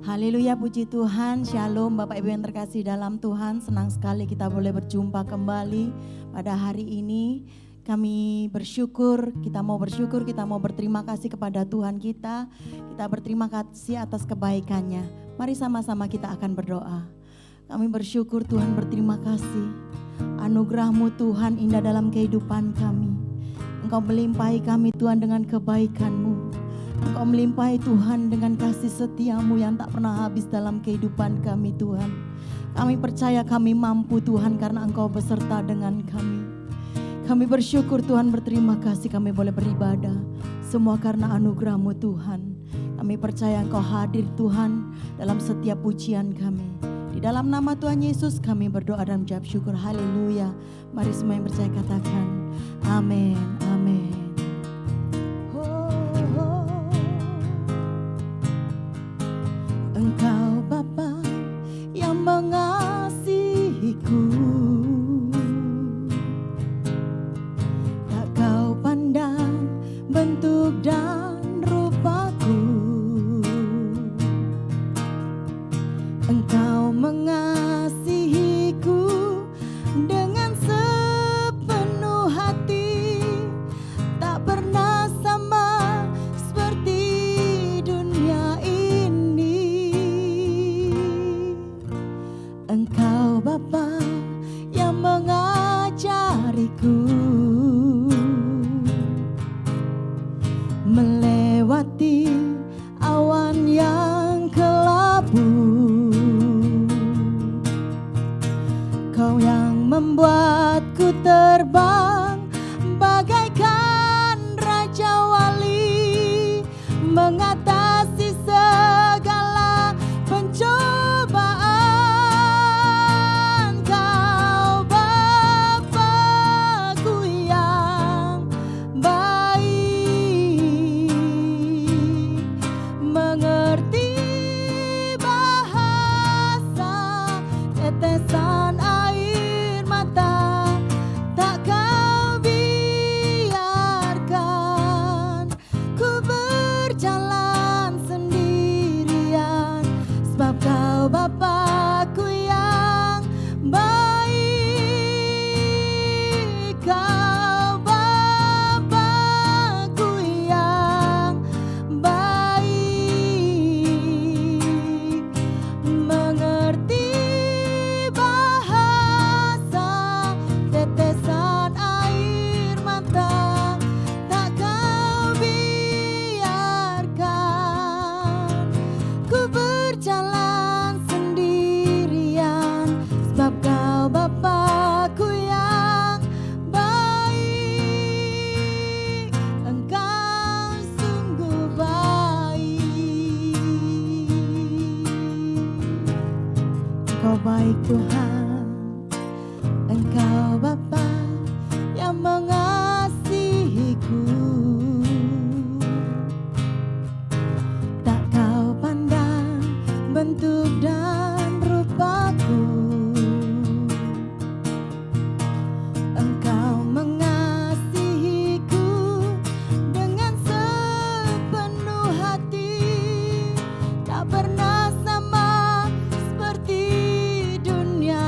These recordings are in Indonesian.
Haleluya, puji Tuhan. Shalom Bapak Ibu yang terkasih dalam Tuhan. Senang sekali kita boleh berjumpa kembali pada hari ini. Kami bersyukur, kita mau berterima kasih kepada Tuhan kita. Kita berterima kasih atas kebaikannya. Mari sama-sama kita akan berdoa. Kami bersyukur Tuhan, berterima kasih. Anugerah-Mu Tuhan indah dalam kehidupan kami. Engkau melimpahi kami Tuhan dengan kebaikan-Mu. Engkau melimpahi Tuhan dengan kasih setia-Mu yang tak pernah habis dalam kehidupan kami Tuhan. Kami percaya kami mampu Tuhan karena Engkau beserta dengan kami. Kami bersyukur Tuhan, berterima kasih kami boleh beribadah. Semua karena anugerah-Mu Tuhan. Kami percaya Engkau hadir Tuhan dalam setiap pujian kami. Di dalam nama Tuhan Yesus kami berdoa dan mengucap syukur. Haleluya. Mari semua yang percaya katakan amin, amin. Engkau Bapa yang mengasihiku, tak kau pandang bentuk dan rupaku. Engkau mengasihiku dengan sepenuh hati, tak pernah sama seperti dunia ini. Engkau Bapa yang mengajariku melewati awan yang kelabu. Kau yang membuatku terbang bagaikan Raja Wali, mengatasi segala pencobaan. Kau Bapa-Ku yang baik, mengerti bahasa tetesan air mata, tak kau biarkan ku berjalan sendirian, sebab kau Bapa-Ku yang baik. Kau Bapa-Ku yang baik, mengerti bahasa tetesan air mata, tak kau biarkan ku berjalan sendirian, sebab kau Bapa-Ku yang baik. Engkau sungguh baik. Engkau baik Tuhan. Engkau Bapa yang mengasihiku, tak kau pandang bentuk dan rupaku. Engkau mengasihiku dengan sepenuh hati, tak pernah sama seperti dunia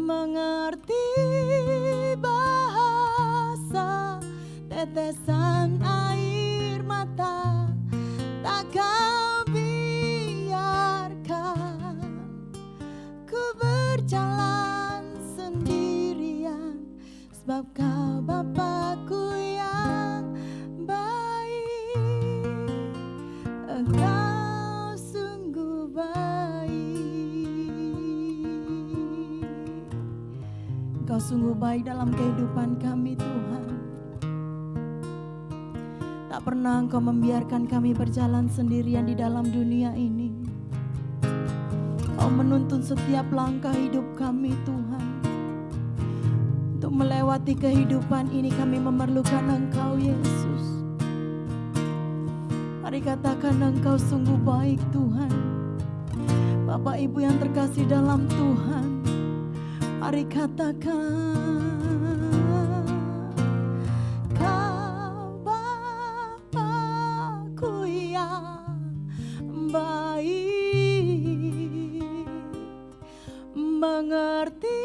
mengerti bahasa tetesan air mata, takkan biarkan ku berjalan sendirian, sebab Kau Bapa-Ku yang baik. Engkau sungguh baik. Engkau sungguh baik dalam kehidupan kami Tuhan. Tak pernah Engkau membiarkan kami berjalan sendirian di dalam dunia ini. Kau menuntun setiap langkah hidup kami Tuhan. Untuk melewati kehidupan ini kami memerlukan Engkau Yesus. Mari katakan Engkau sungguh baik Tuhan. Bapak Ibu yang terkasih dalam Tuhan, mari katakan Kau Bapa-Ku yang baik, mengerti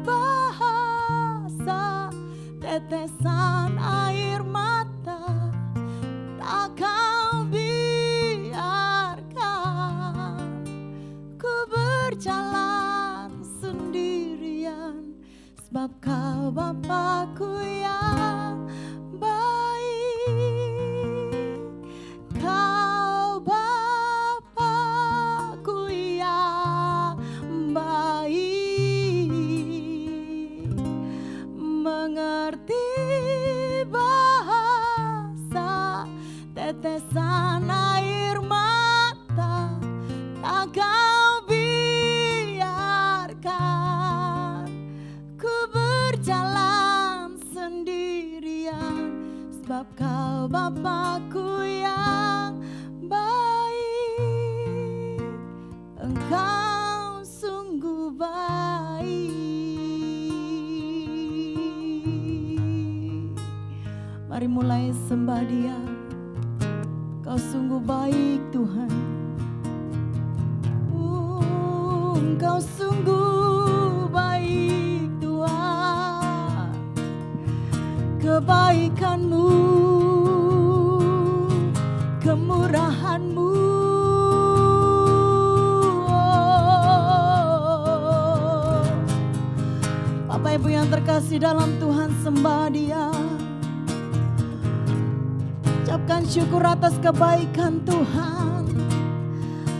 bahasa tetesan air mata, takkan biarkan ku berjalan sendirian, sebab Kau Bapa-Ku yang baik. Kau Bapa-Ku yang baik, mengerti bahasa tetesan air mata, takkan biarkan ku berjalan sendirian, sebab Kau Bapa-Ku yang baik. Engkau sungguh baik. Mari mulai sembah Dia. Kau sungguh baik Tuhan. Engkau sungguh baik Tuhan. Kebaikan-Mu, kemurahan-Mu, Bapak Ibu yang terkasih dalam Tuhan, sembah Dia. Ucapkan syukur atas kebaikan Tuhan,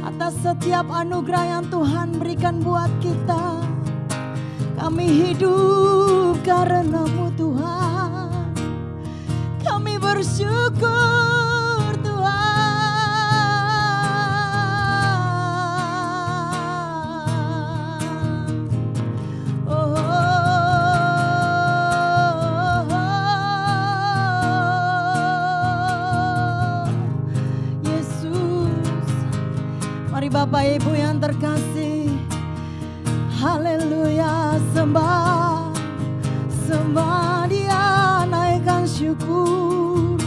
atas setiap anugerah yang Tuhan berikan buat kita. Kami hidup karena-Mu Tuhan. Kami bersyukur Tuhan. Mari Bapak Ibu yang terkasih, haleluya, sembah, sembah Dia, naikkan syukur.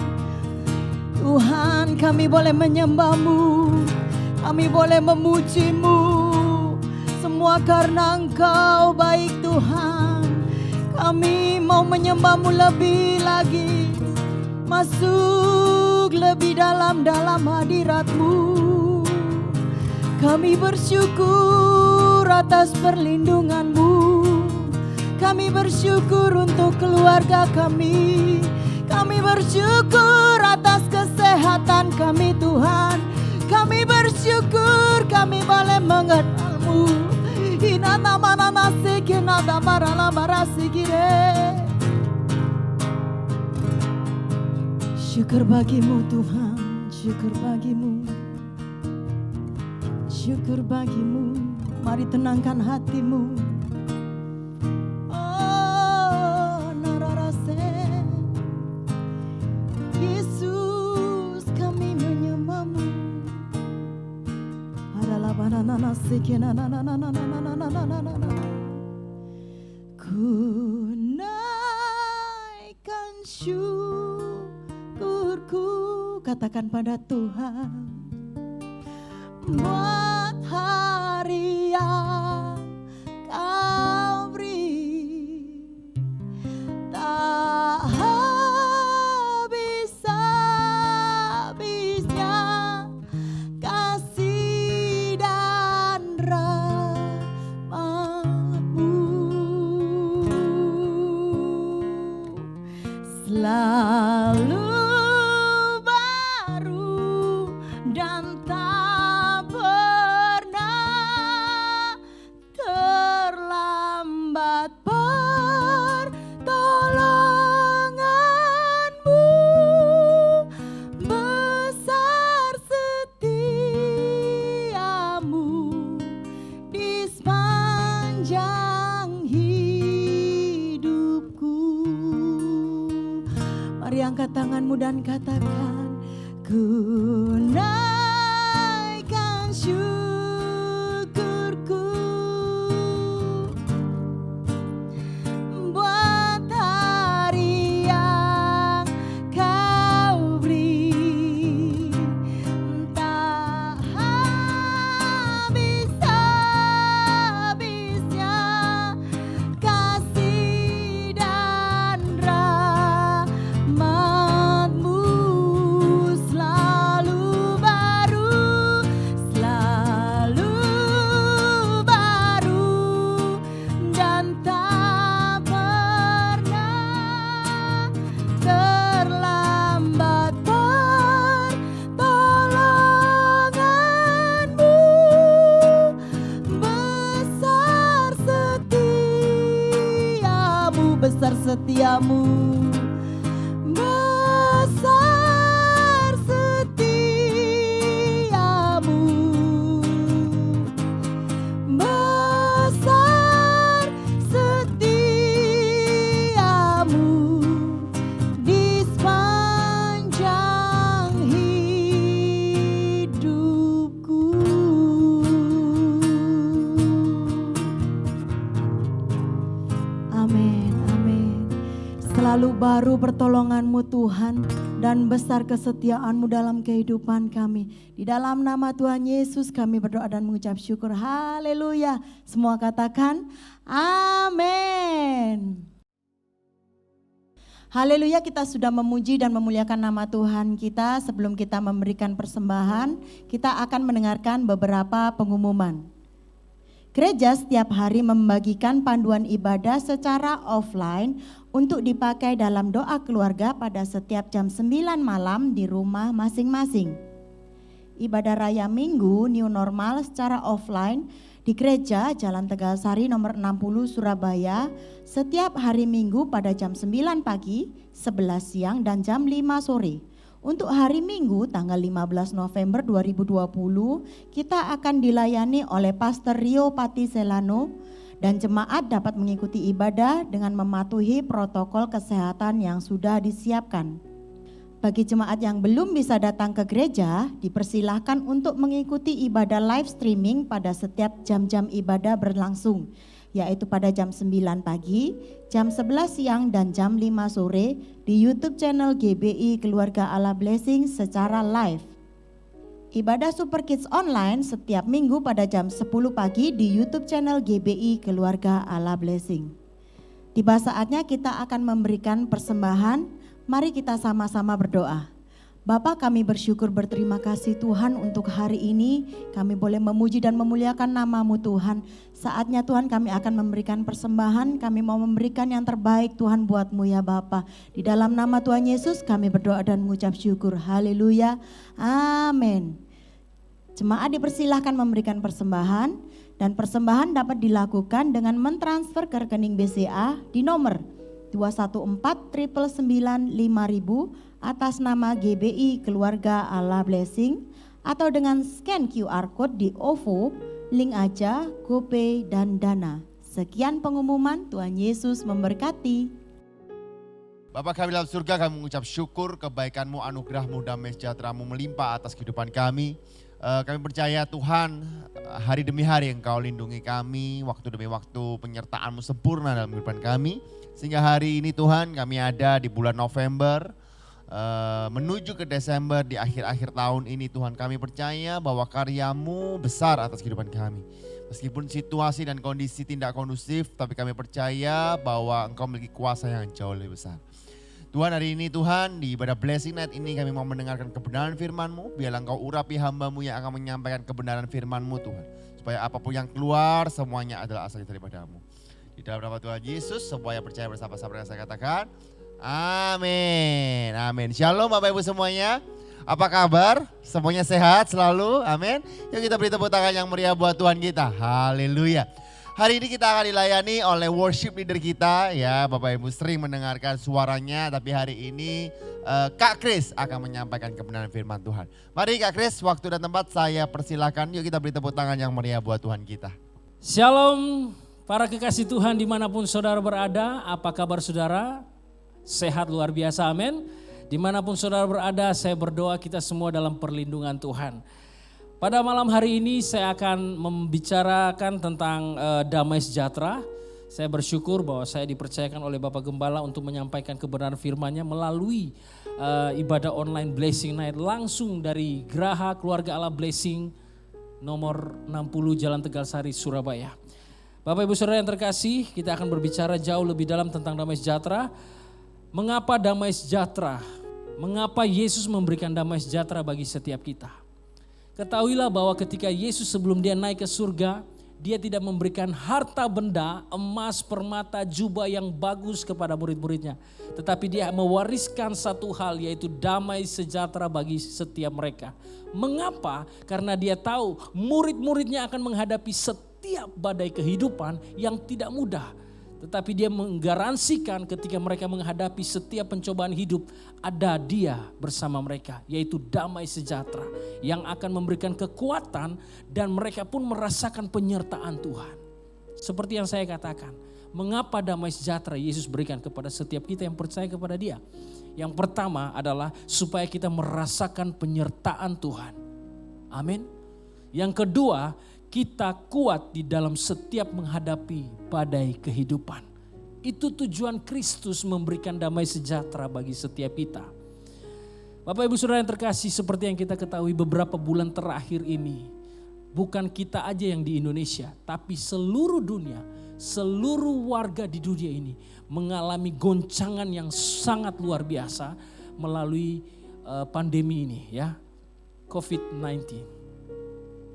Tuhan, kami boleh menyembah-Mu, kami boleh memuji-Mu, semua karena Engkau baik Tuhan. Kami mau menyembah-Mu lebih lagi, masuk lebih dalam hadirat-Mu. Kami bersyukur atas perlindungan-Mu. Kami bersyukur untuk keluarga kami. Kami bersyukur atas kesehatan kami Tuhan. Kami bersyukur kami boleh mengenal-Mu. Syukur bagi-Mu Tuhan, syukur bagi-Mu. Syukur bagi-Mu, mari tenangkan hatimu. Oh, nararase, Yesus kami menyembah-Mu. Adalah banana sekena na. Ku naikkan syukurku, katakan pada Tuhan. Buat hari yang Kau angkat tanganmu dan katakan, ku naikkan syukurku buat hari yang kau beri. Tak habis-habisnya kasih dan rahmat-Mu selalu baru dan tak pernah terlambat pertolongan-Mu. Besar setiamu, besar setiamu, besar setiamu di sepanjang hidupku. Amin. Selalu baru pertolongan-Mu Tuhan dan besar kesetiaan-Mu dalam kehidupan kami. Di dalam nama Tuhan Yesus kami berdoa dan mengucap syukur. Haleluya. Semua katakan amin. Haleluya, kita sudah memuji dan memuliakan nama Tuhan kita. Sebelum kita memberikan persembahan, kita akan mendengarkan beberapa pengumuman. Gereja setiap hari membagikan panduan ibadah secara offline untuk dipakai dalam doa keluarga pada setiap jam 9 malam di rumah masing-masing. Ibadah Raya Minggu New Normal secara offline di Gereja Jalan Tegalsari nomor 60 Surabaya setiap hari Minggu pada jam 9 pagi, 11 siang dan jam 5 sore. Untuk hari Minggu tanggal 15 November 2020 kita akan dilayani oleh Pastor Rio Patiselano dan jemaat dapat mengikuti ibadah dengan mematuhi protokol kesehatan yang sudah disiapkan. Bagi jemaat yang belum bisa datang ke gereja, dipersilahkan untuk mengikuti ibadah live streaming pada setiap jam-jam ibadah berlangsung, yaitu pada jam 9 pagi, jam 11 siang dan jam 5 sore di YouTube channel GBI Keluarga Allah Blessing secara live. Ibadah Super Kids online setiap minggu pada jam 10 pagi di YouTube channel GBI Keluarga Allah Blessing. Tiba saatnya kita akan memberikan persembahan. Mari kita sama-sama berdoa. Bapa, kami bersyukur berterima kasih Tuhan untuk hari ini kami boleh memuji dan memuliakan nama-Mu Tuhan. Saatnya Tuhan kami akan memberikan persembahan, kami mau memberikan yang terbaik Tuhan buat-Mu ya Bapa. Di dalam nama Tuhan Yesus kami berdoa dan mengucap syukur. Haleluya. Amin. Jemaat dipersilahkan memberikan persembahan dan persembahan dapat dilakukan dengan mentransfer ke rekening BCA di nomor 214 999 5000 atas nama GBI Keluarga Allah Blessing atau dengan scan QR Code di OVO, link aja, GoPay dan Dana. Sekian pengumuman, Tuhan Yesus memberkati. Bapa kami dalam surga, kami mengucap syukur kebaikan-Mu, anugerah-Mu, damai sejahtera-Mu melimpah atas kehidupan kami. Kami percaya Tuhan hari demi hari Engkau lindungi kami, waktu demi waktu penyertaan-Mu sempurna dalam kehidupan kami. Sehingga hari ini Tuhan kami ada di bulan November menuju ke Desember di akhir-akhir tahun ini Tuhan, kami percaya bahwa karya-Mu besar atas kehidupan kami. Meskipun situasi dan kondisi tidak kondusif, tapi kami percaya bahwa Engkau memiliki kuasa yang jauh lebih besar. Tuhan, hari ini Tuhan di ibadah Blessing Night ini kami mau mendengarkan kebenaran firman-Mu. Biarlah Engkau urapi hamba-Mu yang akan menyampaikan kebenaran firman-Mu Tuhan. Supaya apapun yang keluar semuanya adalah asal daripada-Mu. Di dalam nama Tuhan Yesus, semuanya percaya bersama-sama dengan saya katakan, amin. Amin. Shalom Bapak Ibu semuanya. Apa kabar? Semuanya sehat selalu? Amin. Yuk kita beri tepuk tangan yang meriah buat Tuhan kita. Haleluya. Hari ini kita akan dilayani oleh worship leader kita ya. Bapak Ibu sering mendengarkan suaranya, tapi hari ini Kak Kris akan menyampaikan kebenaran firman Tuhan. Mari Kak Kris, waktu dan tempat saya persilakan. Yuk kita beri tepuk tangan yang meriah buat Tuhan kita. Shalom para kekasih Tuhan dimanapun saudara berada. Apa kabar saudara? Sehat luar biasa, amin. Dimanapun saudara berada, saya berdoa kita semua dalam perlindungan Tuhan. Pada malam hari ini saya akan membicarakan tentang damai sejahtera. Saya bersyukur bahwa saya dipercayakan oleh Bapak Gembala untuk menyampaikan kebenaran firman-Nya melalui ibadah online Blessing Night langsung dari Geraha Keluarga Allah Blessing nomor 60 Jalan Tegal Sari, Surabaya. Bapak Ibu Saudara yang terkasih, kita akan berbicara jauh lebih dalam tentang damai sejahtera. Mengapa damai sejahtera? Mengapa Yesus memberikan damai sejahtera bagi setiap kita? Ketahuilah bahwa ketika Yesus sebelum dia naik ke surga, dia tidak memberikan harta benda, emas, permata, jubah yang bagus kepada murid-muridnya. Tetapi dia mewariskan satu hal, yaitu damai sejahtera bagi setiap mereka. Mengapa? Karena dia tahu murid-muridnya akan menghadapi setiap badai kehidupan yang tidak mudah. Tetapi dia menggaransikan ketika mereka menghadapi setiap pencobaan hidup, ada dia bersama mereka, yaitu damai sejahtera yang akan memberikan kekuatan dan mereka pun merasakan penyertaan Tuhan. Seperti yang saya katakan, mengapa damai sejahtera Yesus berikan kepada setiap kita yang percaya kepada Dia? Yang pertama adalah supaya kita merasakan penyertaan Tuhan. Amin. Yang kedua, kita kuat di dalam setiap menghadapi badai kehidupan. Itu tujuan Kristus memberikan damai sejahtera bagi setiap kita. Bapak Ibu Saudara yang terkasih, seperti yang kita ketahui beberapa bulan terakhir ini, bukan kita aja yang di Indonesia, tapi seluruh dunia, seluruh warga di dunia ini mengalami goncangan yang sangat luar biasa melalui pandemi ini ya, COVID-19.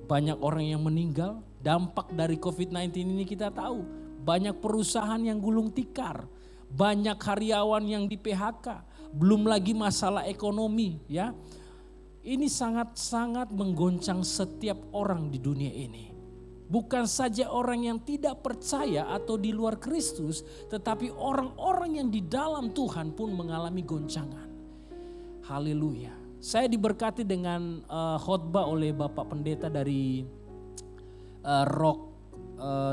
Banyak orang yang meninggal, dampak dari COVID-19 ini kita tahu. Banyak perusahaan yang gulung tikar, banyak karyawan yang di PHK, belum lagi masalah ekonomi ya. Ini sangat-sangat menggoncang setiap orang di dunia ini. Bukan saja orang yang tidak percaya atau di luar Kristus, tetapi orang-orang yang di dalam Tuhan pun mengalami goncangan. Haleluya. Saya diberkati dengan khotbah oleh Bapak Pendeta dari Rock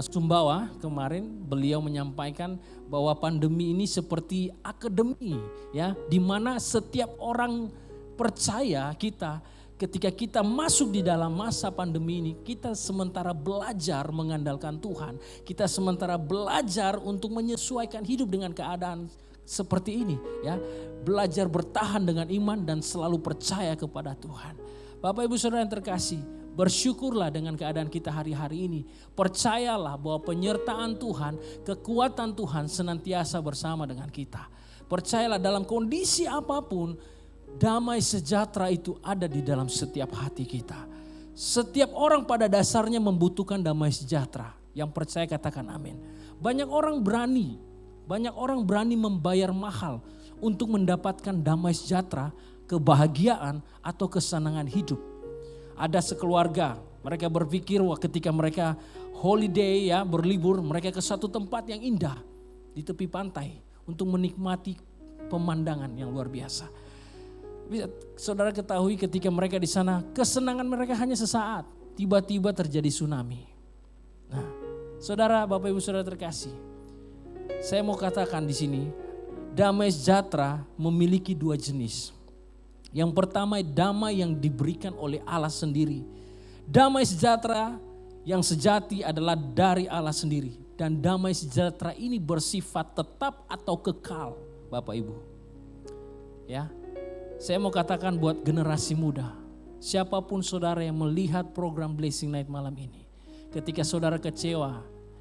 Sumbawa kemarin. Beliau menyampaikan bahwa pandemi ini seperti akademi ya, di mana setiap orang percaya kita ketika kita masuk di dalam masa pandemi ini, kita sementara belajar mengandalkan Tuhan. Kita sementara belajar untuk menyesuaikan hidup dengan keadaan seperti ini ya. Belajar bertahan dengan iman dan selalu percaya kepada Tuhan. Bapak Ibu Saudara yang terkasih, bersyukurlah dengan keadaan kita hari-hari ini. Percayalah bahwa penyertaan Tuhan, kekuatan Tuhan senantiasa bersama dengan kita. Percayalah dalam kondisi apapun, damai sejahtera itu ada di dalam setiap hati kita. Setiap orang pada dasarnya membutuhkan damai sejahtera. Yang percaya katakan amin. Banyak orang berani membayar mahal untuk mendapatkan damai sejahtera, kebahagiaan atau kesenangan hidup. Ada sekeluarga, mereka berpikir ketika mereka holiday ya, berlibur, mereka ke satu tempat yang indah di tepi pantai untuk menikmati pemandangan yang luar biasa. Saudara ketahui ketika mereka di sana, kesenangan mereka hanya sesaat, tiba-tiba terjadi tsunami. Nah, saudara, Bapak Ibu Saudara terkasih, saya mau katakan di sini, damai sejahtera memiliki dua jenis. Yang pertama, damai yang diberikan oleh Allah sendiri. Damai sejahtera yang sejati adalah dari Allah sendiri. Dan damai sejahtera ini bersifat tetap atau kekal, Bapak Ibu. Ya, saya mau katakan buat generasi muda, siapapun saudara yang melihat program Blessing Night malam ini, ketika saudara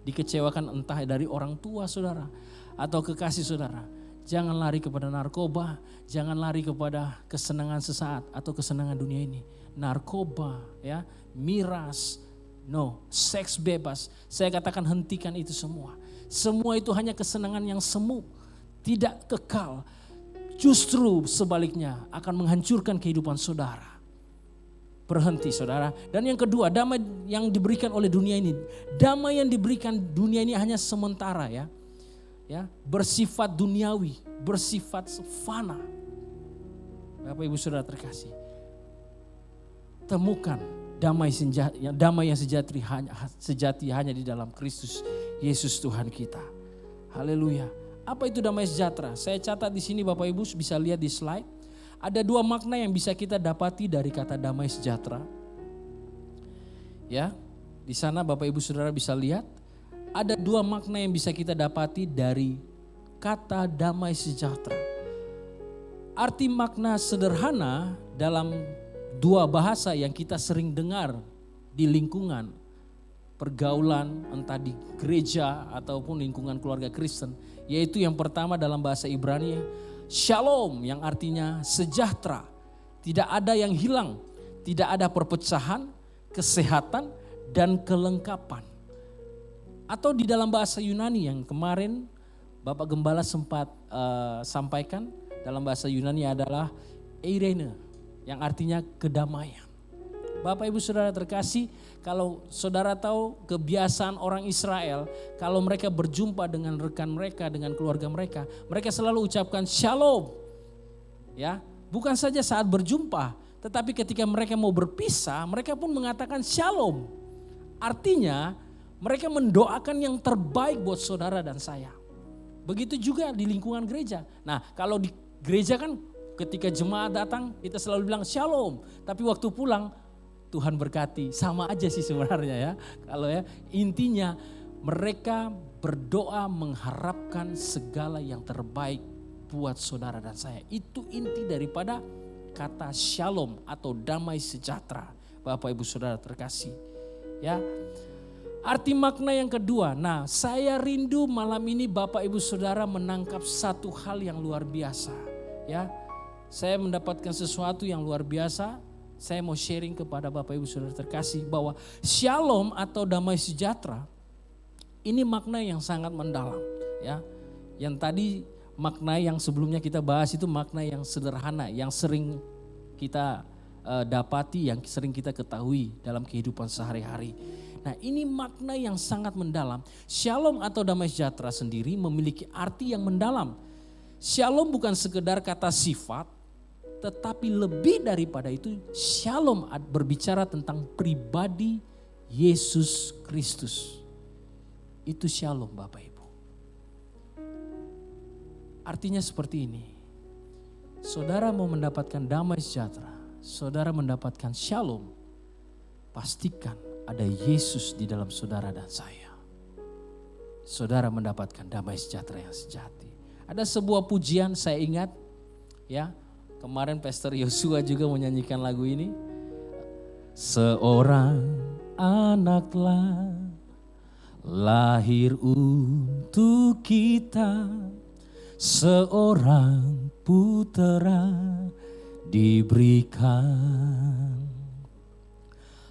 dikecewakan entah dari orang tua saudara atau kekasih saudara, jangan lari kepada narkoba, jangan lari kepada kesenangan sesaat atau kesenangan dunia ini. Narkoba, ya, miras, seks bebas. Saya katakan hentikan itu semua. Semua itu hanya kesenangan yang semu, tidak kekal. Justru sebaliknya akan menghancurkan kehidupan saudara. Berhenti saudara. Dan yang kedua, damai yang diberikan oleh dunia ini. Damai yang diberikan dunia ini hanya sementara ya. Bersifat duniawi, bersifat fana. Bapak Ibu Saudara terkasih, temukan damai yang sejati hanya di dalam Kristus Yesus Tuhan kita. Haleluya. Apa itu damai sejahtera? Saya catat di sini Bapak Ibu bisa lihat di slide. Ada dua makna yang bisa kita dapati dari kata damai sejahtera. Ya, di sana Bapak Ibu Saudara bisa lihat ada dua makna yang bisa kita dapati dari kata damai sejahtera. Arti makna sederhana dalam dua bahasa yang kita sering dengar di lingkungan pergaulan, entah di gereja ataupun lingkungan keluarga Kristen, yaitu yang pertama dalam bahasa Ibrani, shalom, yang artinya sejahtera, tidak ada yang hilang, tidak ada perpecahan, kesehatan, dan kelengkapan. Atau di dalam bahasa Yunani yang kemarin Bapak Gembala sempat sampaikan, dalam bahasa Yunani adalah eirene, yang artinya kedamaian. Bapak Ibu Saudara terkasih, kalau saudara tahu kebiasaan orang Israel, kalau mereka berjumpa dengan rekan mereka, dengan keluarga mereka, mereka selalu ucapkan shalom. Ya, bukan saja saat berjumpa, tetapi ketika mereka mau berpisah, mereka pun mengatakan shalom. Artinya, mereka mendoakan yang terbaik buat saudara dan saya. Begitu juga di lingkungan gereja. Nah, kalau di gereja kan ketika jemaat datang, kita selalu bilang shalom. Tapi waktu pulang, Tuhan berkati, sama aja sih sebenarnya ya. Kalau ya, intinya mereka berdoa mengharapkan segala yang terbaik buat saudara dan saya. Itu inti daripada kata shalom atau damai sejahtera. Bapak Ibu Saudara terkasih. Ya. Arti makna yang kedua. Nah, saya rindu malam ini Bapak Ibu Saudara menangkap satu hal yang luar biasa. Ya. Saya mendapatkan sesuatu yang luar biasa. Saya mau sharing kepada Bapak Ibu Saudara terkasih bahwa shalom atau damai sejahtera ini makna yang sangat mendalam, ya. Yang tadi makna yang sebelumnya kita bahas itu makna yang sederhana, yang sering kita dapati, yang sering kita ketahui dalam kehidupan sehari-hari. Nah, ini makna yang sangat mendalam. Shalom atau damai sejahtera sendiri memiliki arti yang mendalam. Shalom bukan sekedar kata sifat, tetapi lebih daripada itu, shalom berbicara tentang pribadi Yesus Kristus. Itu shalom Bapak Ibu. Artinya seperti ini. Saudara mau mendapatkan damai sejahtera, saudara mendapatkan shalom, pastikan ada Yesus di dalam saudara dan saya. Saudara mendapatkan damai sejahtera yang sejati. Ada sebuah pujian saya ingat, ya. Kemarin Pastor Yosua juga menyanyikan lagu ini. Seorang anak telah lahir untuk kita, seorang putera diberikan,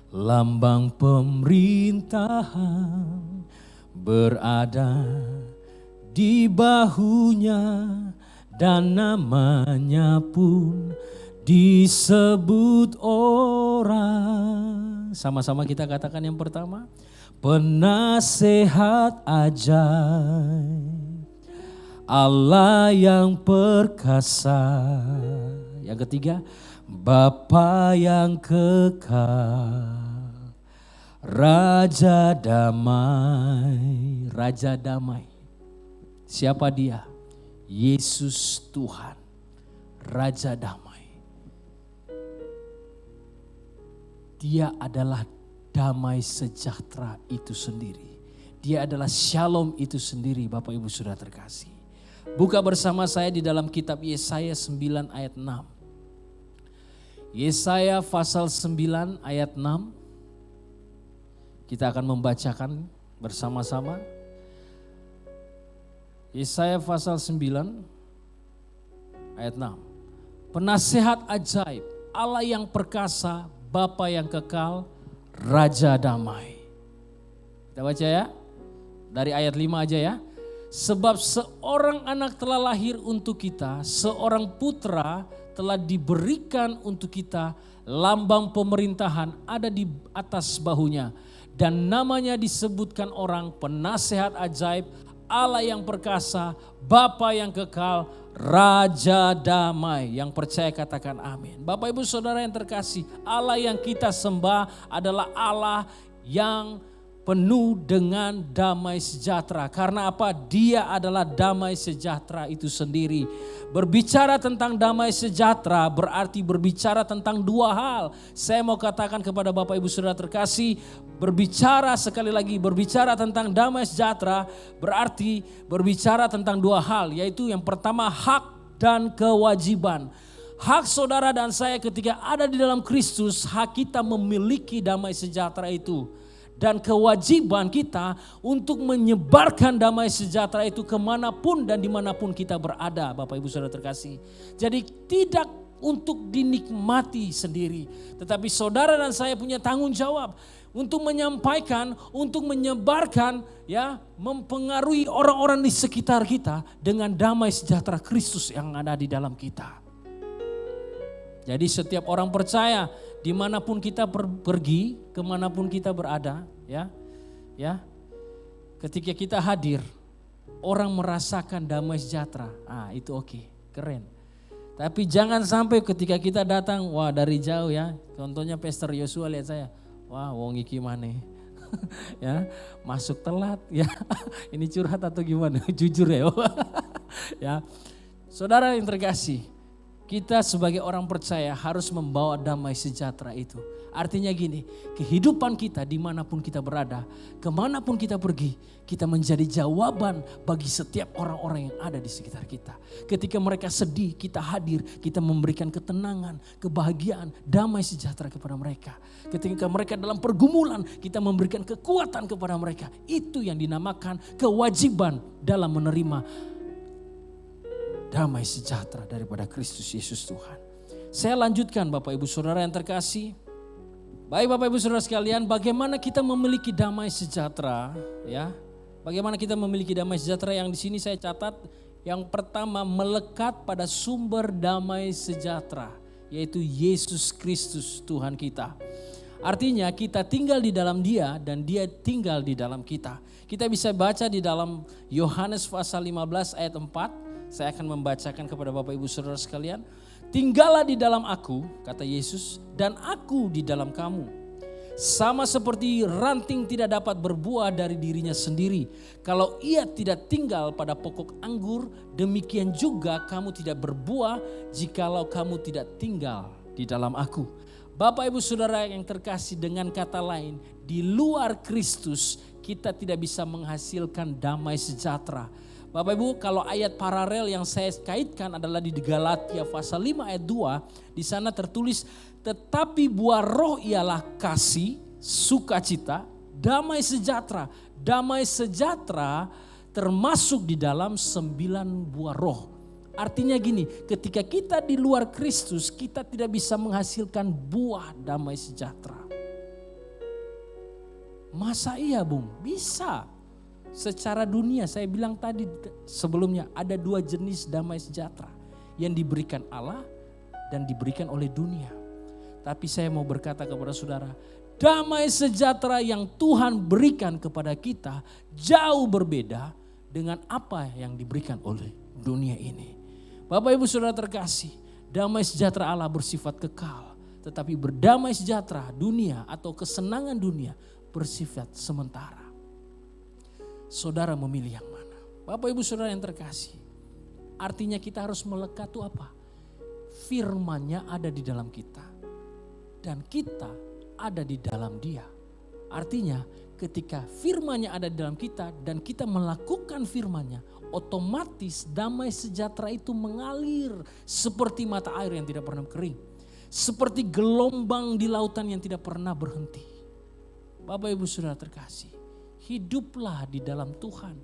lambang pemerintahan berada di bahunya, dan namanya pun disebut orang. Sama-sama kita katakan yang pertama. Penasehat ajaib, Allah yang perkasa. Yang ketiga, Bapa yang kekal, Raja damai. Raja damai. Siapa dia? Yesus Tuhan, Raja damai. Dia adalah damai sejahtera itu sendiri. Dia adalah shalom itu sendiri, Bapak Ibu Saudara terkasih. Buka bersama saya di dalam kitab Yesaya 9 ayat 6. Yesaya pasal 9 ayat 6. Kita akan membacakan bersama-sama. Yesaya pasal 9 ayat 6. Penasehat ajaib, Allah yang perkasa, Bapa yang kekal, Raja damai. Kita baca ya. Dari ayat 5 aja ya. Sebab seorang anak telah lahir untuk kita, seorang putra telah diberikan untuk kita, lambang pemerintahan ada di atas bahunya, dan namanya disebutkan orang penasehat ajaib, Allah yang perkasa, Bapa yang kekal, Raja damai. Yang percaya katakan amin. Bapak Ibu Saudara yang terkasih, Allah yang kita sembah adalah Allah yang penuh dengan damai sejahtera. Karena apa? Dia adalah damai sejahtera itu sendiri. Berbicara tentang damai sejahtera berarti berbicara tentang dua hal. Saya mau katakan kepada Bapak Ibu Saudara terkasih, berbicara sekali lagi, berbicara tentang damai sejahtera berarti berbicara tentang dua hal. Yaitu yang pertama hak dan kewajiban. Hak saudara dan saya ketika ada di dalam Kristus, hak kita memiliki damai sejahtera itu. Dan kewajiban kita untuk menyebarkan damai sejahtera itu kemanapun dan dimanapun kita berada, Bapak Ibu Saudara terkasih. Jadi tidak untuk dinikmati sendiri, tetapi saudara dan saya punya tanggung jawab untuk menyampaikan, untuk menyebarkan, ya, mempengaruhi orang-orang di sekitar kita dengan damai sejahtera Kristus yang ada di dalam kita. Jadi setiap orang percaya, dimanapun kita pergi, kemanapun kita berada, ya, ketika kita hadir, orang merasakan damai sejahtera. Itu oke, keren. Tapi jangan sampai ketika kita datang, wah dari jauh ya, contohnya Pastor Yosua lihat saya, wah wong iki maneh, ya masuk telat, ya ini curhat atau gimana? Jujur ya, ya, saudara yang terkasih. Kita sebagai orang percaya harus membawa damai sejahtera itu. Artinya gini, kehidupan kita dimanapun kita berada, kemanapun kita pergi, kita menjadi jawaban bagi setiap orang-orang yang ada di sekitar kita. Ketika mereka sedih, kita hadir, kita memberikan ketenangan, kebahagiaan, damai sejahtera kepada mereka. Ketika mereka dalam pergumulan, kita memberikan kekuatan kepada mereka. Itu yang dinamakan kewajiban dalam menerima damai sejahtera daripada Kristus Yesus Tuhan. Saya lanjutkan Bapak Ibu Saudara yang terkasih. Baik Bapak Ibu Saudara sekalian, bagaimana kita memiliki damai sejahtera, ya? Bagaimana kita memiliki damai sejahtera yang di sini saya catat, yang pertama melekat pada sumber damai sejahtera, yaitu Yesus Kristus Tuhan kita. Artinya kita tinggal di dalam Dia dan Dia tinggal di dalam kita. Kita bisa baca di dalam Yohanes pasal 15 ayat 4. Saya akan membacakan kepada Bapak Ibu Saudara sekalian. Tinggallah di dalam aku, kata Yesus, dan aku di dalam kamu. Sama seperti ranting tidak dapat berbuah dari dirinya sendiri, kalau ia tidak tinggal pada pokok anggur, demikian juga kamu tidak berbuah jikalau kamu tidak tinggal di dalam aku. Bapak Ibu Saudara yang terkasih, dengan kata lain, di luar Kristus kita tidak bisa menghasilkan damai sejahtera. Bapak Ibu, kalau ayat paralel yang saya kaitkan adalah di Galatia pasal 5 ayat 2, di sana tertulis, tetapi buah roh ialah kasih, sukacita, damai sejahtera. Damai sejahtera termasuk di dalam 9 buah roh. Artinya gini, ketika kita di luar Kristus, kita tidak bisa menghasilkan buah damai sejahtera. Masa iya Bung? Bisa. Secara dunia, saya bilang tadi sebelumnya, ada 2 jenis damai sejahtera yang diberikan Allah dan diberikan oleh dunia. Tapi saya mau berkata kepada saudara, damai sejahtera yang Tuhan berikan kepada kita jauh berbeda dengan apa yang diberikan oleh dunia ini. Bapak Ibu Saudara terkasih, damai sejahtera Allah bersifat kekal, tetapi berdamai sejahtera dunia atau kesenangan dunia bersifat sementara. Saudara memilih yang mana? Bapak Ibu Saudara yang terkasih, artinya kita harus melekat itu apa? Firman-Nya ada di dalam kita dan kita ada di dalam Dia. Artinya ketika firman-Nya ada di dalam kita dan kita melakukan firman-Nya, otomatis damai sejahtera itu mengalir seperti mata air yang tidak pernah kering. Seperti gelombang di lautan yang tidak pernah berhenti. Bapak Ibu Saudara terkasih, hiduplah di dalam Tuhan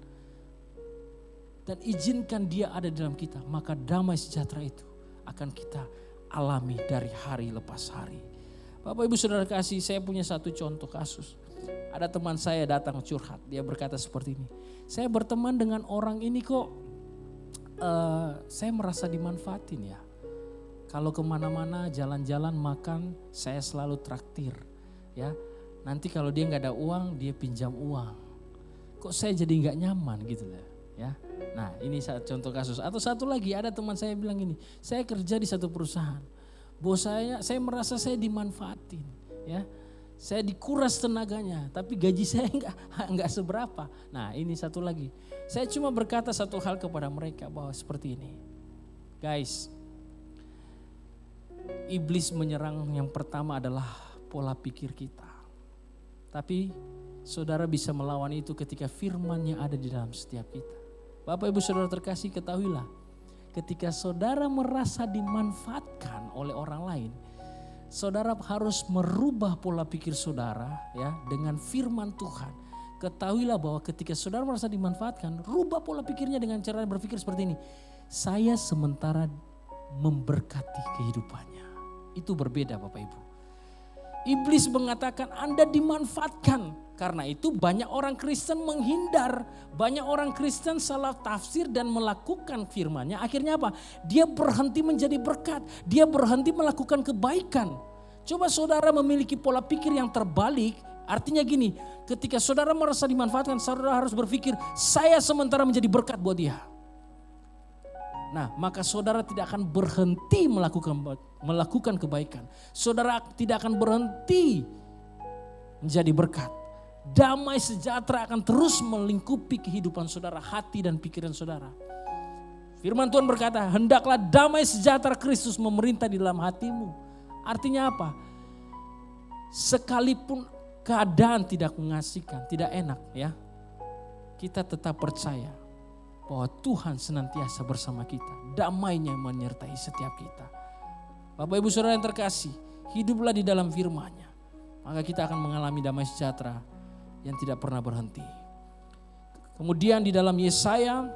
dan izinkan Dia ada di dalam kita, maka damai sejahtera itu akan kita alami dari hari lepas hari. Bapak Ibu Saudara kasih, saya punya satu contoh kasus. Ada teman saya datang curhat, dia berkata seperti ini, saya berteman dengan orang ini kok saya merasa dimanfaatin ya. Kalau kemana-mana jalan-jalan makan saya selalu traktir ya. Nanti kalau dia gak ada uang, dia pinjam uang. Kok saya jadi gak nyaman gitu lah ya. Nah ini contoh kasus. Atau satu lagi, ada teman saya bilang gini, saya kerja di satu perusahaan. Bos saya merasa saya dimanfaatin ya. Saya dikuras tenaganya, tapi gaji saya enggak seberapa. Nah ini satu lagi. Saya cuma berkata satu hal kepada mereka bahwa seperti ini. Guys, iblis menyerang yang pertama adalah pola pikir kita. Tapi saudara bisa melawan itu ketika firman-Nya ada di dalam setiap kita. Bapak Ibu Saudara terkasih, ketahuilah, ketika saudara merasa dimanfaatkan oleh orang lain, saudara harus merubah pola pikir saudara ya dengan firman Tuhan. Ketahuilah bahwa ketika saudara merasa dimanfaatkan, rubah pola pikirnya dengan cara berpikir seperti ini. Saya sementara memberkati kehidupannya. Itu berbeda Bapak Ibu. Iblis mengatakan Anda dimanfaatkan. Karena itu banyak orang Kristen menghindar. Banyak orang Kristen salah tafsir dan melakukan firman-Nya. Akhirnya apa? Dia berhenti menjadi berkat. Dia berhenti melakukan kebaikan. Coba saudara memiliki pola pikir yang terbalik. Artinya gini, ketika saudara merasa dimanfaatkan, saudara harus berpikir, saya sementara menjadi berkat buat dia. Nah, maka saudara tidak akan berhenti melakukan kebaikan. Saudara tidak akan berhenti menjadi berkat. Damai sejahtera akan terus melingkupi kehidupan saudara, hati dan pikiran saudara. Firman Tuhan berkata, hendaklah damai sejahtera Kristus memerintah di dalam hatimu. Artinya apa? Sekalipun keadaan tidak mengasihkan, tidak enak ya, kita tetap percaya bahwa Tuhan senantiasa bersama kita. Damai-Nya menyertai setiap kita. Bapak Ibu Saudara yang terkasih, hiduplah di dalam firman-Nya. Maka kita akan mengalami damai sejahtera yang tidak pernah berhenti. Kemudian di dalam Yesaya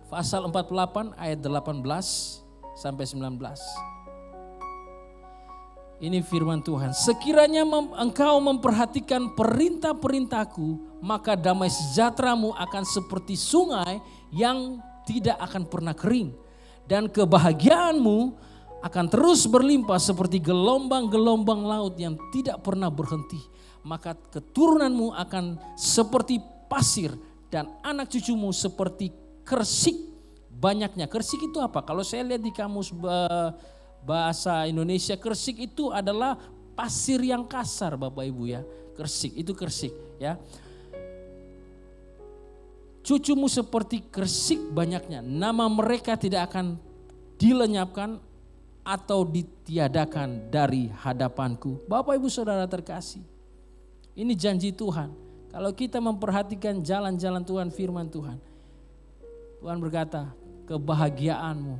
pasal 48 ayat 18 sampai 19. Ini firman Tuhan. Sekiranya engkau memperhatikan perintah-perintahku, maka damai sejahteramu akan seperti sungai yang tidak akan pernah kering. Dan kebahagiaanmu akan terus berlimpah seperti gelombang-gelombang laut yang tidak pernah berhenti. Maka keturunanmu akan seperti pasir dan anak cucumu seperti kersik banyaknya. Kersik itu apa? Kalau saya lihat di kamus bahasa Indonesia, kersik itu adalah pasir yang kasar Bapak Ibu ya. Kersik itu kersik ya. Cucumu seperti kersik banyaknya. Nama mereka tidak akan dilenyapkan atau ditiadakan dari hadapanku. Bapak Ibu Saudara terkasih, ini janji Tuhan. Kalau kita memperhatikan jalan-jalan Tuhan, firman Tuhan, Tuhan berkata, kebahagiaanmu,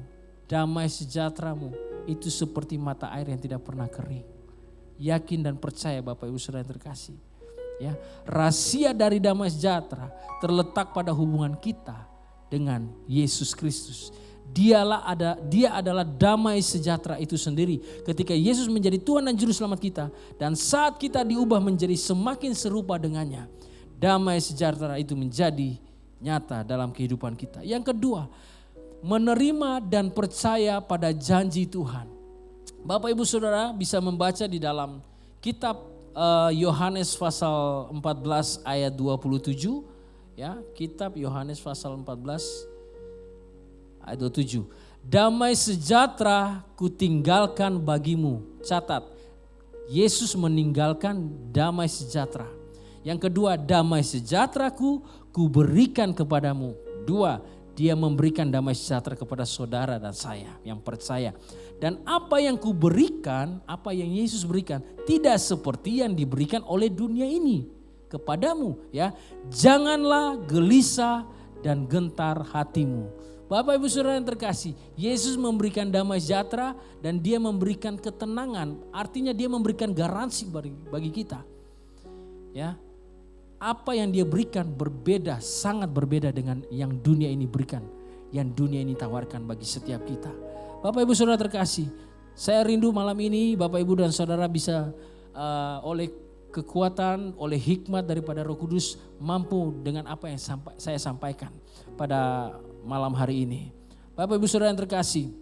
damai sejahteramu, itu seperti mata air yang tidak pernah kering. Yakin dan percaya Bapak Ibu Saudara yang terkasih. Ya, rahasia dari damai sejahtera terletak pada hubungan kita dengan Yesus Kristus. Dia adalah damai sejahtera itu sendiri. Ketika Yesus menjadi Tuhan dan Juru Selamat kita, dan saat kita diubah menjadi semakin serupa dengannya, damai sejahtera itu menjadi nyata dalam kehidupan kita. Yang kedua, menerima dan percaya pada janji Tuhan. Bapak Ibu Saudara bisa membaca di dalam kitab Yohanes pasal 14 ayat 27. Ya, kitab Yohanes pasal 14 ayat 27. Damai sejahtera kutinggalkan bagimu. Catat, Yesus meninggalkan damai sejahtera. Yang kedua, damai sejahteraku kuberikan kepadamu. Dua, dia memberikan damai sejahtera kepada saudara dan saya yang percaya. Dan apa yang kuberikan, apa yang Yesus berikan, tidak seperti yang diberikan oleh dunia ini kepadamu. Ya, janganlah gelisah dan gentar hatimu. Bapak Ibu Saudara yang terkasih, Yesus memberikan damai sejahtera dan dia memberikan ketenangan. Artinya dia memberikan garansi bagi kita. Ya, apa yang dia berikan berbeda, sangat berbeda dengan yang dunia ini berikan, yang dunia ini tawarkan bagi setiap kita. Bapak Ibu Saudara terkasih, saya rindu malam ini Bapak Ibu dan Saudara bisa oleh kekuatan, oleh hikmat daripada Roh Kudus mampu dengan apa yang saya sampaikan pada malam hari ini. Bapak Ibu Saudara yang terkasih,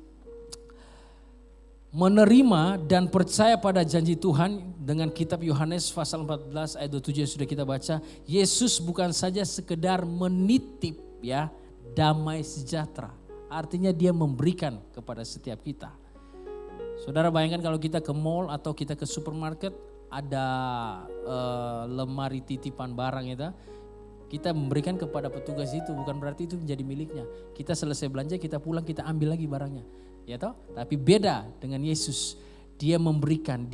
menerima dan percaya pada janji Tuhan dengan kitab Yohanes pasal 14 ayat 27 yang sudah kita baca. Yesus bukan saja sekedar menitip ya damai sejahtera. Artinya dia memberikan kepada setiap kita. Saudara bayangkan kalau kita ke mall atau kita ke supermarket, ada lemari titipan barang itu, kita memberikan kepada petugas itu, bukan berarti itu menjadi miliknya. Kita selesai belanja, kita pulang, kita ambil lagi barangnya. Ya toh? Tapi beda dengan Yesus. Dia memberikan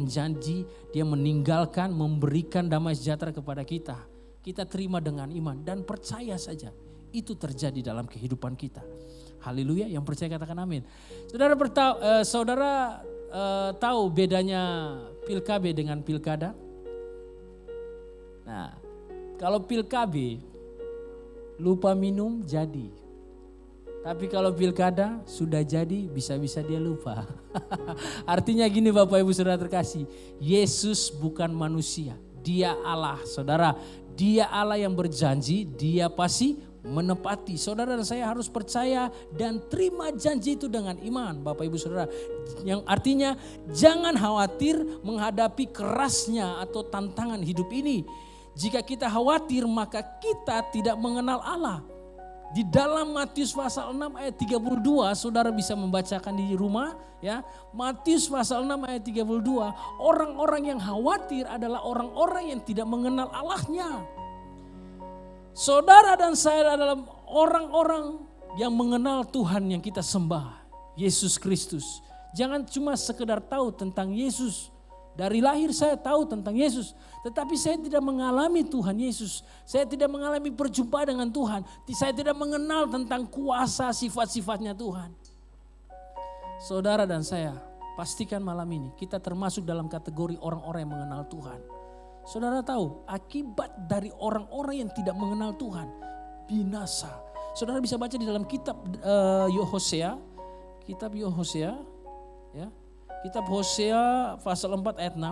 janji, dia meninggalkan, memberikan damai sejahtera kepada kita. Kita terima dengan iman dan percaya saja. Itu terjadi dalam kehidupan kita. Haleluya, yang percaya katakan amin. Saudara tahu bedanya PIL-KB dengan pilkada? Nah, kalau PIL-KB lupa minum jadi. Tapi kalau pilkada sudah jadi bisa-bisa dia lupa. Artinya gini Bapak Ibu Saudara terkasih. Yesus bukan manusia. Dia Allah saudara. Dia Allah yang berjanji, dia pasti menepati. Saudara dan saya harus percaya dan terima janji itu dengan iman Bapak Ibu Saudara. Yang artinya jangan khawatir menghadapi kerasnya atau tantangan hidup ini. Jika kita khawatir maka kita tidak mengenal Allah. Di dalam Matius pasal 6 ayat 32, saudara bisa membacakan di rumah ya. Matius pasal 6 ayat 32, orang-orang yang khawatir adalah orang-orang yang tidak mengenal Allahnya. Saudara dan saya adalah orang-orang yang mengenal Tuhan yang kita sembah, Yesus Kristus. Jangan cuma sekedar tahu tentang Yesus. Dari lahir saya tahu tentang Yesus, tetapi saya tidak mengalami Tuhan Yesus. Saya tidak mengalami perjumpaan dengan Tuhan. Saya tidak mengenal tentang kuasa sifat-sifatnya Tuhan. Saudara dan saya, pastikan malam ini kita termasuk dalam kategori orang-orang yang mengenal Tuhan. Saudara tahu akibat dari orang-orang yang tidak mengenal Tuhan, binasa. Saudara bisa baca di dalam kitab Hosea, ya. Kitab Hosea pasal 4 ayat 6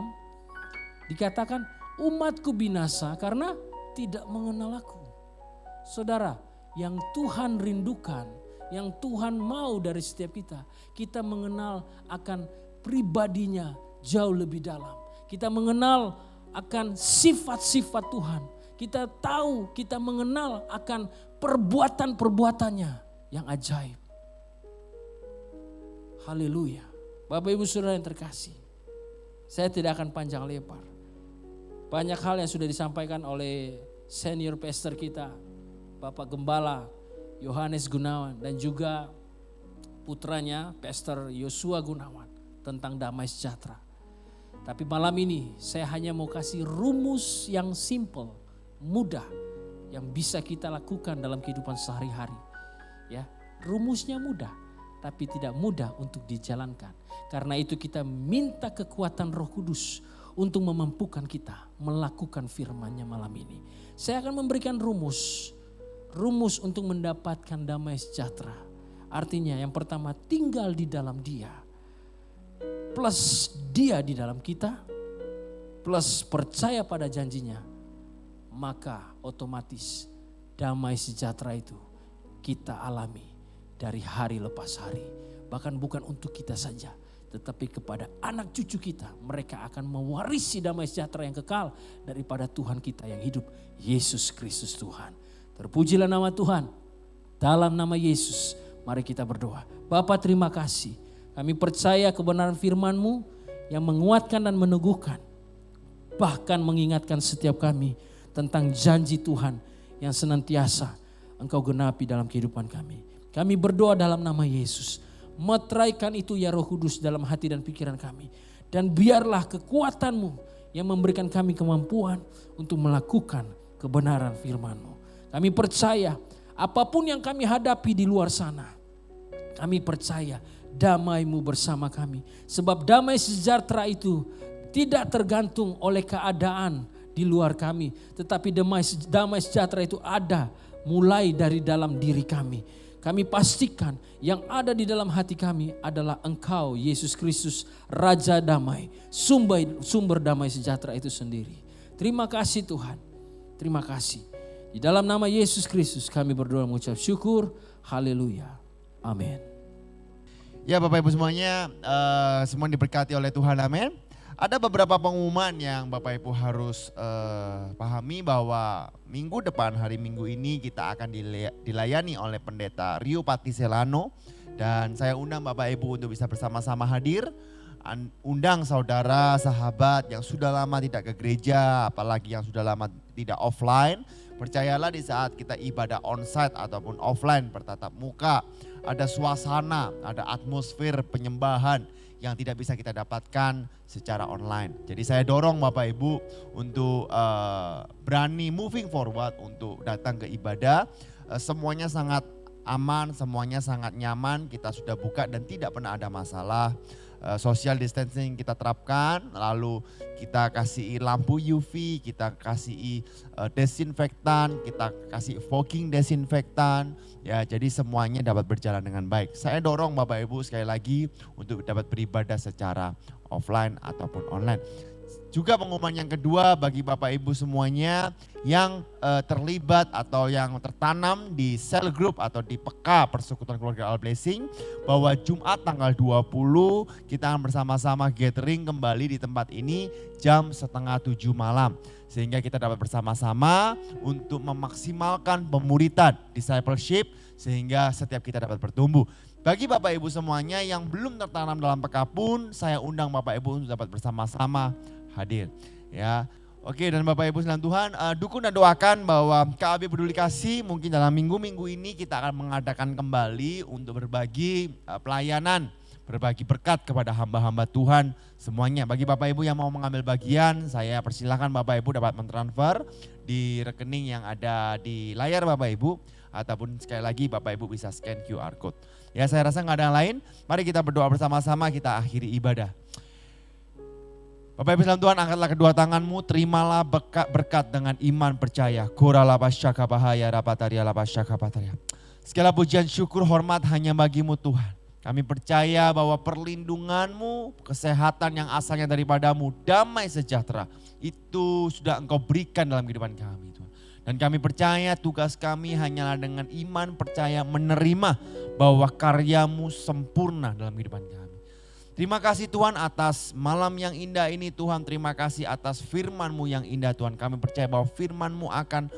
dikatakan umatku binasa karena tidak mengenal aku. Saudara, yang Tuhan rindukan, yang Tuhan mau dari setiap kita mengenal akan pribadinya jauh lebih dalam. Kita mengenal akan sifat-sifat Tuhan. Kita tahu, kita mengenal akan perbuatan-perbuatannya yang ajaib. Haleluya. Bapak Ibu Saudara yang terkasih, saya tidak akan panjang lebar. Banyak hal yang sudah disampaikan oleh senior pastor kita, Bapak Gembala Yohanes Gunawan dan juga putranya Pastor Yosua Gunawan tentang damai sejahtera. Tapi malam ini saya hanya mau kasih rumus yang simple, mudah yang bisa kita lakukan dalam kehidupan sehari-hari. Ya, rumusnya mudah, tapi tidak mudah untuk dijalankan. Karena itu kita minta kekuatan Roh Kudus untuk memampukan kita melakukan firman-Nya malam ini. Saya akan memberikan rumus untuk mendapatkan damai sejahtera. Artinya yang pertama tinggal di dalam Dia, plus Dia di dalam kita, plus percaya pada janjinya, maka otomatis damai sejahtera itu kita alami dari hari lepas hari. Bahkan bukan untuk kita saja, tetapi kepada anak cucu kita. Mereka akan mewarisi damai sejahtera yang kekal daripada Tuhan kita yang hidup, Yesus Kristus Tuhan. Terpujilah nama Tuhan. Dalam nama Yesus mari kita berdoa. Bapa terima kasih. Kami percaya kebenaran firman-Mu yang menguatkan dan meneguhkan. Bahkan mengingatkan setiap kami tentang janji Tuhan yang senantiasa Engkau genapi dalam kehidupan kami. Kami berdoa dalam nama Yesus. Meteraikan itu ya Roh Kudus dalam hati dan pikiran kami. Dan biarlah kekuatan-Mu yang memberikan kami kemampuan untuk melakukan kebenaran firman-Mu. Kami percaya apapun yang kami hadapi di luar sana, kami percaya damai-Mu bersama kami. Sebab damai sejahtera itu tidak tergantung oleh keadaan di luar kami. Tetapi damai sejahtera itu ada mulai dari dalam diri kami. Kami pastikan yang ada di dalam hati kami adalah Engkau, Yesus Kristus, Raja Damai, sumber damai sejahtera itu sendiri. Terima kasih Tuhan, terima kasih. Di dalam nama Yesus Kristus kami berdoa mengucap syukur, haleluya, amin. Ya Bapak Ibu semuanya, semua diberkati oleh Tuhan, amin. Ada beberapa pengumuman yang Bapak Ibu harus pahami bahwa minggu depan, hari Minggu ini kita akan dilayani oleh Pendeta Rio Patiselano. Dan saya undang Bapak Ibu untuk bisa bersama-sama hadir. undang saudara, sahabat yang sudah lama tidak ke gereja, apalagi yang sudah lama tidak offline. Percayalah di saat kita ibadah onsite ataupun offline bertatap muka, ada suasana, ada atmosfer penyembahan yang tidak bisa kita dapatkan secara online. Jadi saya dorong Bapak Ibu untuk berani moving forward untuk datang ke ibadah. Semuanya sangat aman, semuanya sangat nyaman, kita sudah buka dan tidak pernah ada masalah. Social distancing kita terapkan, lalu kita kasih lampu UV, kita kasih desinfektan, kita kasih fogging desinfektan, ya jadi semuanya dapat berjalan dengan baik. Saya dorong Bapak Ibu sekali lagi untuk dapat beribadah secara offline ataupun online. Juga pengumuman yang kedua bagi Bapak Ibu semuanya yang terlibat atau yang tertanam di cell group atau di PK Persekutuan Keluarga All Blessing, bahwa Jumat tanggal 20 kita akan bersama-sama gathering kembali di tempat ini jam 6:30 malam. Sehingga kita dapat bersama-sama untuk memaksimalkan pemuritan discipleship sehingga setiap kita dapat bertumbuh. Bagi Bapak Ibu semuanya yang belum tertanam dalam PK pun, saya undang Bapak Ibu untuk dapat bersama-sama hadir, ya. Oke, dan Bapak Ibu sekalian Tuhan, dukung dan doakan bahwa KAB Peduli Kasih mungkin dalam minggu-minggu ini kita akan mengadakan kembali untuk berbagi pelayanan, berbagi berkat kepada hamba-hamba Tuhan semuanya. Bagi Bapak Ibu yang mau mengambil bagian, saya persilahkan Bapak Ibu dapat mentransfer di rekening yang ada di layar Bapak Ibu, ataupun sekali lagi Bapak Ibu bisa scan QR code. Ya, saya rasa nggak ada yang lain, mari kita berdoa bersama-sama, kita akhiri ibadah. Bapak Ibu sekalian Tuhan, angkatlah kedua tanganmu, terimalah berkat dengan iman percaya. Segala pujian syukur hormat hanya bagimu Tuhan. Kami percaya bahwa perlindunganmu, kesehatan yang asalnya daripadamu, damai sejahtera, itu sudah Engkau berikan dalam kehidupan kami Tuhan. Dan kami percaya tugas kami hanyalah dengan iman percaya menerima bahwa karyamu sempurna dalam kehidupan kami. Terima kasih Tuhan atas malam yang indah ini Tuhan, terima kasih atas firman-Mu yang indah Tuhan. Kami percaya bahwa firman-Mu akan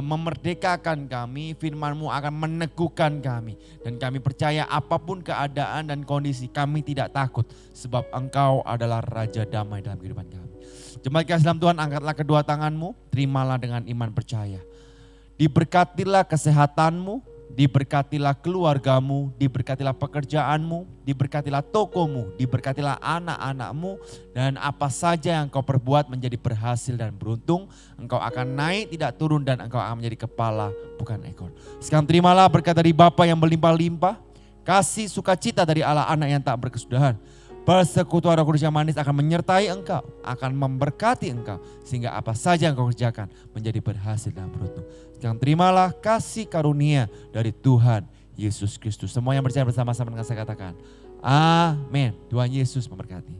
memerdekakan kami, firman-Mu akan meneguhkan kami. Dan kami percaya apapun keadaan dan kondisi kami tidak takut sebab Engkau adalah Raja Damai dalam kehidupan kami. Jemaat kasih dalam Tuhan, angkatlah kedua tangan-Mu, terimalah dengan iman percaya. Diberkatilah kesehatanmu, diberkatilah keluargamu, diberkatilah pekerjaanmu, diberkatilah tokomu, diberkatilah anak-anakmu, dan apa saja yang kau perbuat menjadi berhasil dan beruntung. Engkau akan naik tidak turun dan engkau akan menjadi kepala bukan ekor. Sekarang terimalah berkat dari Bapa yang berlimpah-limpah, kasih sukacita dari Allah anak yang tak berkesudahan. Persekutuan Roh Kudus yang manis akan menyertai engkau, akan memberkati engkau, sehingga apa saja yang kau kerjakan menjadi berhasil dan beruntung. Sekarang terimalah kasih karunia dari Tuhan Yesus Kristus. Semua yang percaya bersama-sama dengan saya katakan, amin. Tuhan Yesus memberkati.